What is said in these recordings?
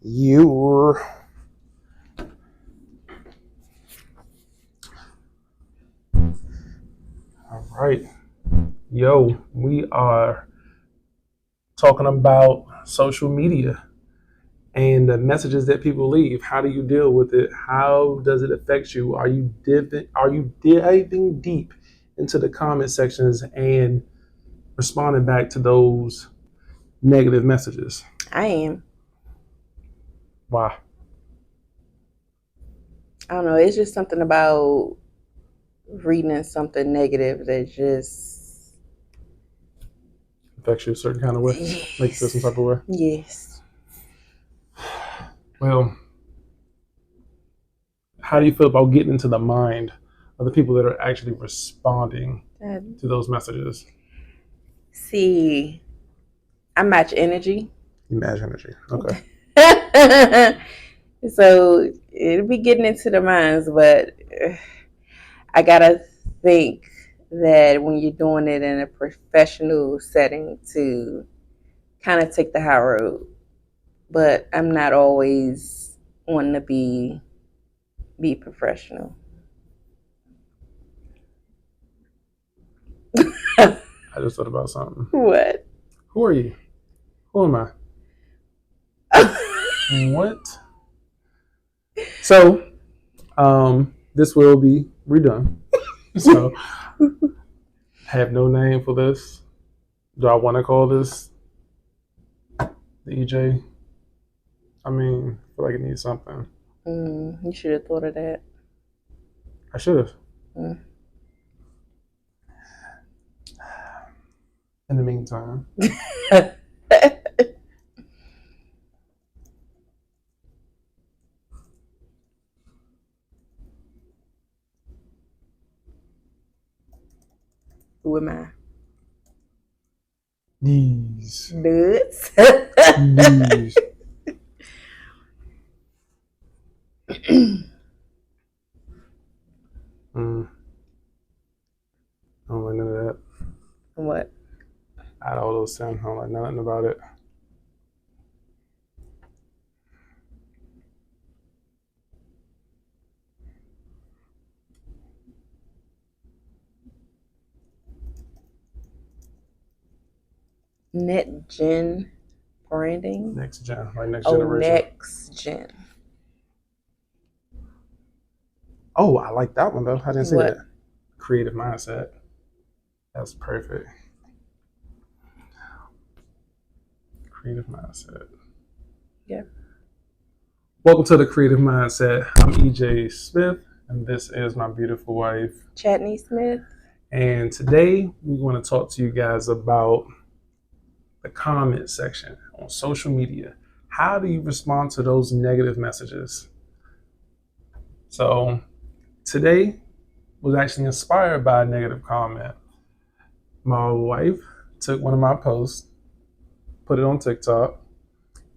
You all right. Yo, we are talking about social media and the messages that people leave. How do you deal with it? How does it affect you? Are you diving deep into the comment sections and responding back to those negative messages? I am. Why? I don't know. It's just something about reading something negative that just. Affects you a certain kind of way? Make you feel some Yes. type of way? Yes. Well, how do you feel about getting into the mind of the people that are actually responding to those messages? See, I match energy. Imagine energy. Okay. So it'll be getting into the minds, but I gotta think that when you're doing it in a professional setting to kind of take the high road. But I'm not always wanting to be professional. I just thought about something. What? Who are you? Who am I? What? So, this will be redone. So, have no name for this. Do I want to call this the EJ? I mean, I feel like it needs something. You should have thought of that. I should have. Mm. In the meantime, Who am I? these. Nuts. These. I don't like none of that. What? Out of all those 10, I don't like nothing about it. Net gen branding? Next gen, like next Oh, generation. next gen. Oh, I like that one though. I didn't see What? that. Creative mindset. That's perfect. Creative mindset. Yeah. Welcome to the Creative Mindset. I'm EJ Smith, and this is my beautiful wife, Chatney Smith. And today we want to talk to you guys about the comment section on social media. How do you respond to those negative messages? So today was actually inspired by a negative comment. My wife took one of my posts, put it on TikTok,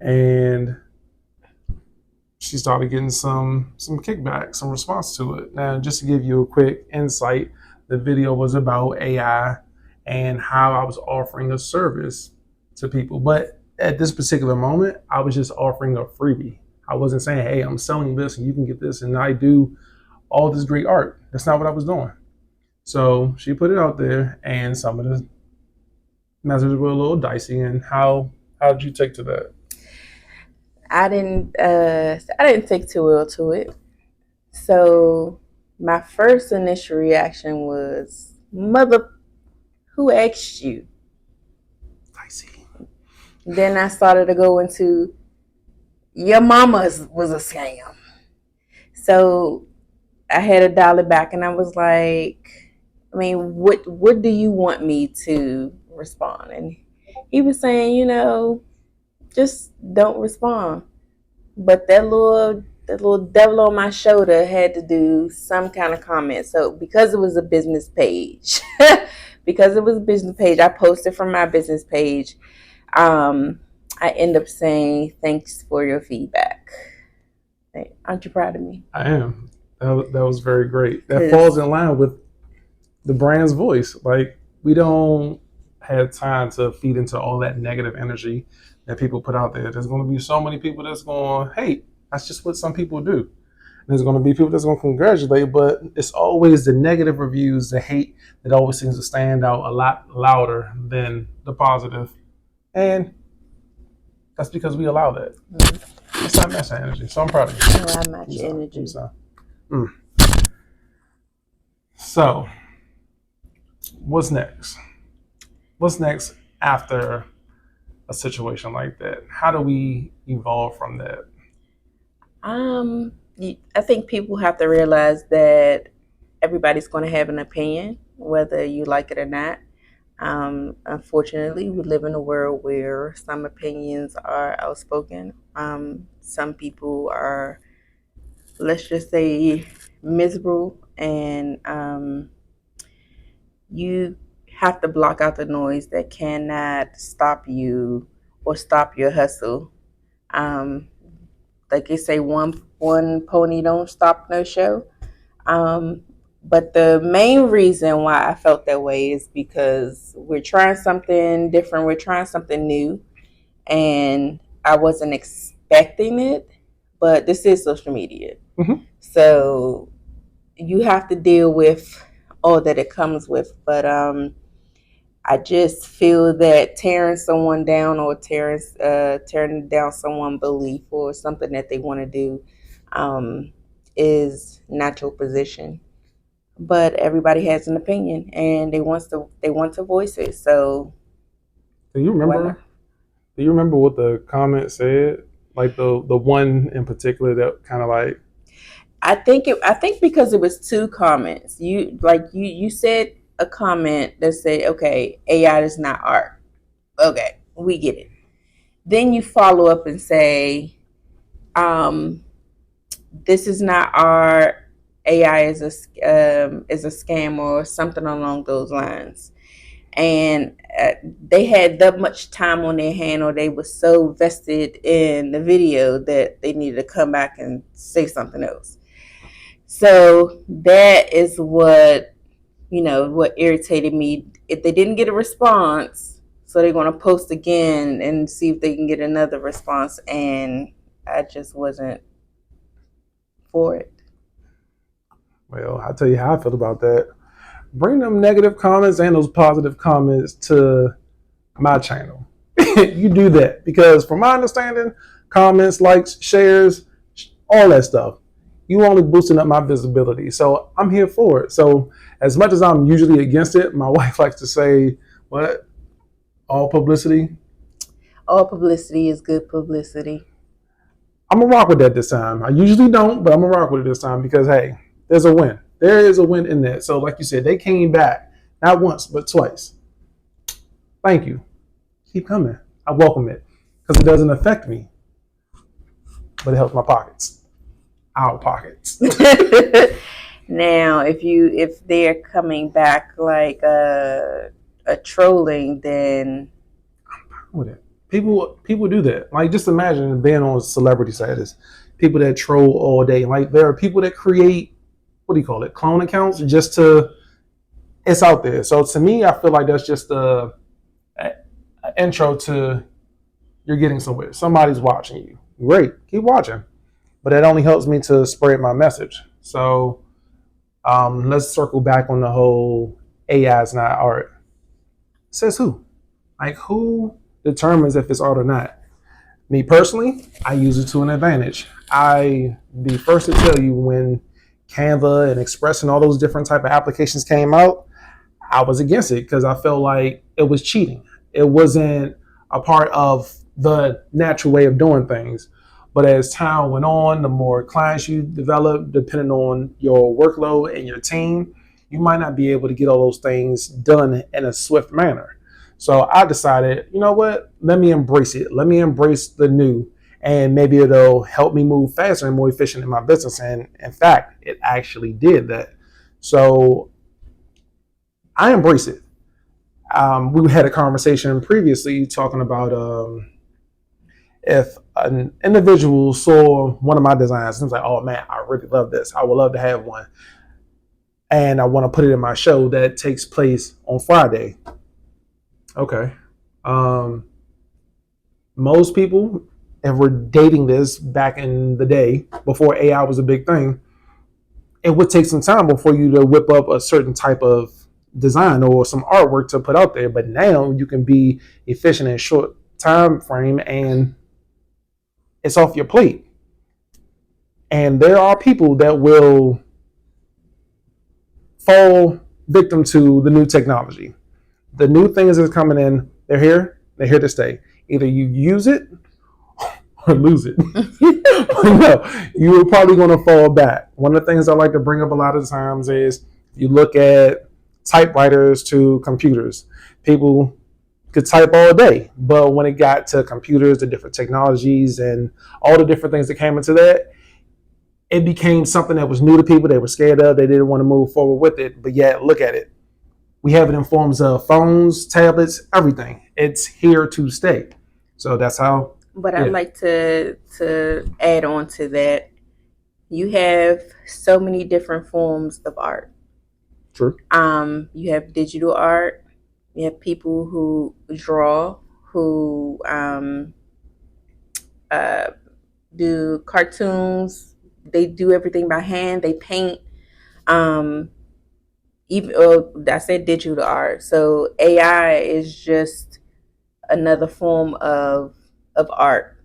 and she started getting some kickback, some response to it. Now, just to give you a quick insight, the video was about AI and how I was offering a service to people. But at this particular moment, I was just offering a freebie. I wasn't saying, hey, I'm selling this and you can get this and I do all this great art. That's not what I was doing. So she put it out there and some of the messages were a little dicey. And how did you take to that? I didn't take too well to it. So my first initial reaction was, "Mother, who asked you?" Dicey. Then I started to go into, "Your mama was a scam." So I had to dial it back, and I was like, "I mean, what do you want me to respond?" And he was saying, just don't respond. But that little devil on my shoulder had to do some kind of comment. So because it was a business page, I posted from my business page. I end up saying thanks for your feedback. Aren't you proud of me? I am. That was very great. That falls in line with the brand's voice. Like, we don't had time to feed into all that negative energy that people put out there. There's going to be so many people that's going to hate. That's just what some people do. There's going to be people that's going to congratulate, but it's always the negative reviews, the hate that always seems to stand out a lot louder than the positive. And that's because we allow that. It's not match that energy. So I'm proud of you. I match energy. So, what's next? What's next after a situation like that? How do we evolve from that? I think people have to realize that everybody's going to have an opinion, whether you like it or not. Unfortunately, we live in a world where some opinions are outspoken. Some people are, let's just say, miserable, and you have to block out the noise that cannot stop you or stop your hustle. Like they say, one pony don't stop no show. But the main reason why I felt that way is because we're trying something different. We're trying something new, and I wasn't expecting it. But this is social media, so you have to deal with all that it comes with. But I just feel that tearing someone down or tearing down someone's belief or something that they want to do is not your position. But everybody has an opinion, and they want to voice it. So, do you remember? Do you remember what the comment said? Like the one in particular that kind of like. I think because it was two comments. You said a comment that said, "Okay, AI is not art." Okay, we get it. Then you follow up and say, "This is not art. AI is a scam," or something along those lines. And they had that much time on their hand, or they were so vested in the video that they needed to come back and say something else. So that is what irritated me. If they didn't get a response, so they're going to post again and see if they can get another response, and I just wasn't for it. Well, I'll tell you how I feel about that. Bring them negative comments and those positive comments to my channel. You do that, because from my understanding, comments, likes, shares, all that stuff, you only boosting up my visibility. So I'm here for it. So as much as I'm usually against it, my wife likes to say, what? All publicity? All publicity is good publicity. I'm going to rock with that this time. I usually don't, but I'm going to rock with it this time because, hey, there's a win. There is a win in that. So like you said, they came back, not once, but twice. Thank you. Keep coming. I welcome it because it doesn't affect me, but it helps my pockets. Our pockets. Now, if they're coming back like a trolling, then I'm fine with it. People do that. Like, just imagine being on celebrity status. People that troll all day. Like, there are people that create, what do you call it, clone accounts just to, it's out there. So to me, I feel like that's just a intro to you're getting somewhere. Somebody's watching you. Great, keep watching. But that only helps me to spread my message. So let's circle back on the whole AI is not art. Says who? Like, who determines if it's art or not? Me personally, I use it to an advantage. I be first to tell you when Canva and Express and all those different type of applications came out, I was against it because I felt like it was cheating. It wasn't a part of the natural way of doing things. But as time went on, the more clients you develop, depending on your workload and your team, you might not be able to get all those things done in a swift manner. So I decided, you know what? Let me embrace it. Let me embrace the new, and maybe it'll help me move faster and more efficient in my business. And in fact, it actually did that. So I embrace it. We had a conversation previously talking about if an individual saw one of my designs and was like, oh man, I really love this. I would love to have one. And I want to put it in my show that takes place on Friday. Okay. Um, most people, if we're dating this back in the day before AI was a big thing, it would take some time before you to whip up a certain type of design or some artwork to put out there. But now you can be efficient in a short time frame and it's off your plate. And there are people that will fall victim to the new technology. The new things that's coming in, they're here to stay. Either you use it or lose it. No, you're probably going to fall back. One of the things I like to bring up a lot of times is you look at typewriters to computers. People could type all day, but when it got to computers, the different technologies, and all the different things that came into that, it became something that was new to people. They were scared of. They didn't want to move forward with it. But yet, look at it. We have it in forms of phones, tablets, everything. It's here to stay. So that's how. But I'd Yeah, like to add on to that. You have so many different forms of art. true. You have digital art. You have people who draw, who uh, do cartoons. They do everything by hand. They paint. Um, even I said digital art. So AI is just another form of art.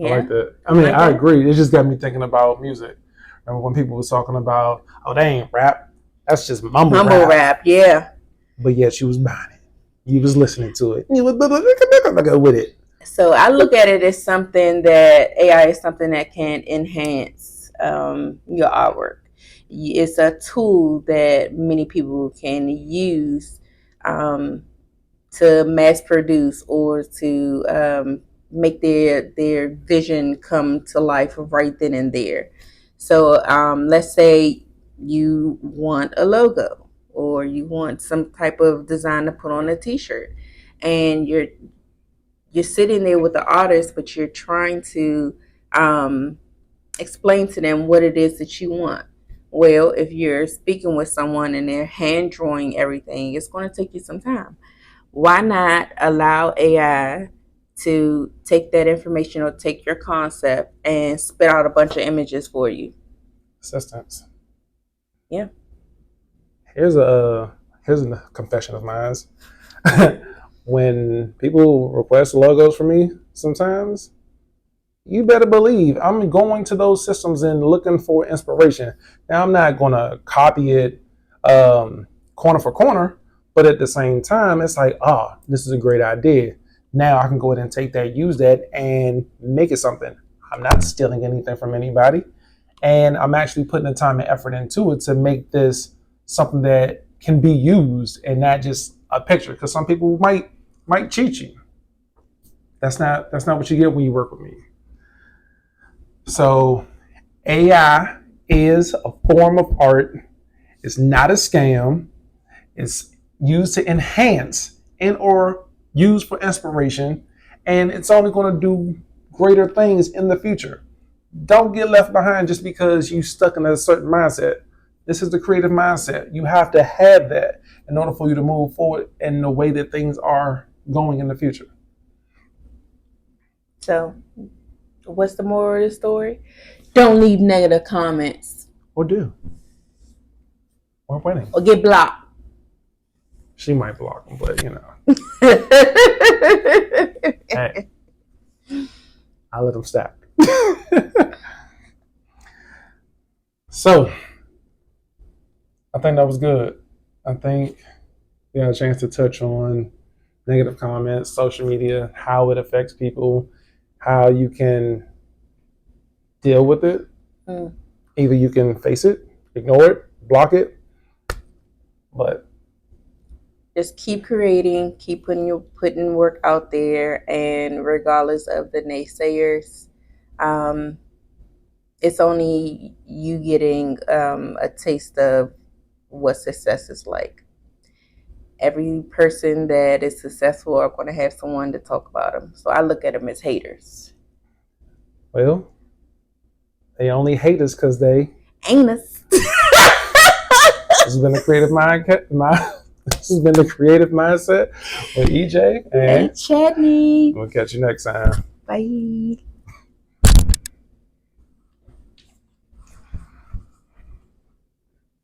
I like Yeah, that. I you mean, like I that? agree. It just got me thinking about music. Remember when people was talking about, oh, they ain't rap. That's just mumble Mumble rap. rap. Yeah. But yet you was buying it. You was listening to it. You was with it. So I look at it as something that AI is something that can enhance your artwork. It's a tool that many people can use um, to mass produce or to make their vision come to life right then and there. So let's say you want a logo or you want some type of design to put on a T-shirt, and you're sitting there with the artist, but you're trying to um, explain to them what it is that you want. Well, if you're speaking with someone and they're hand drawing everything, it's going to take you some time. Why not allow AI to take that information or take your concept and spit out a bunch of images for you? Assistance. Yeah. Here's a confession of mine. When people request logos from me, sometimes you better believe I'm going to those systems and looking for inspiration. Now I'm not gonna copy it corner for corner, but at the same time, it's like, oh, this is a great idea. Now I can go ahead and take that, use that, and make it something. I'm not stealing anything from anybody, and I'm actually putting the time and effort into it to make this something that can be used and not just a picture. Because some people might cheat you. That's not what you get when you work with me. So AI is a form of art. It's not a scam. It's used to enhance and or use for inspiration, and it's only going to do greater things in the future. Don't get left behind just because you stuck in a certain mindset. This is the creative mindset. You have to have that in order for you to move forward in the way that things are going in the future. So, what's the moral of the story? Don't leave negative comments Or do. We're winning. or get blocked. She might block them, but hey, I let them stop. So I think that was good. I think we had a chance to touch on negative comments, social media, how it affects people, how you can deal with it. Mm. Either you can face it, ignore it, block it, but Just keep creating, keep putting work out there, and regardless of the naysayers, um, it's only you getting a taste of what success is like. Every person that is successful are going to have someone to talk about them. So I look at them as haters. well, they only hate us because they Anus. this has been a creative mind This has been the Creative Mindset with EJ, Hey, and Chadney. we'll catch you next time. Bye.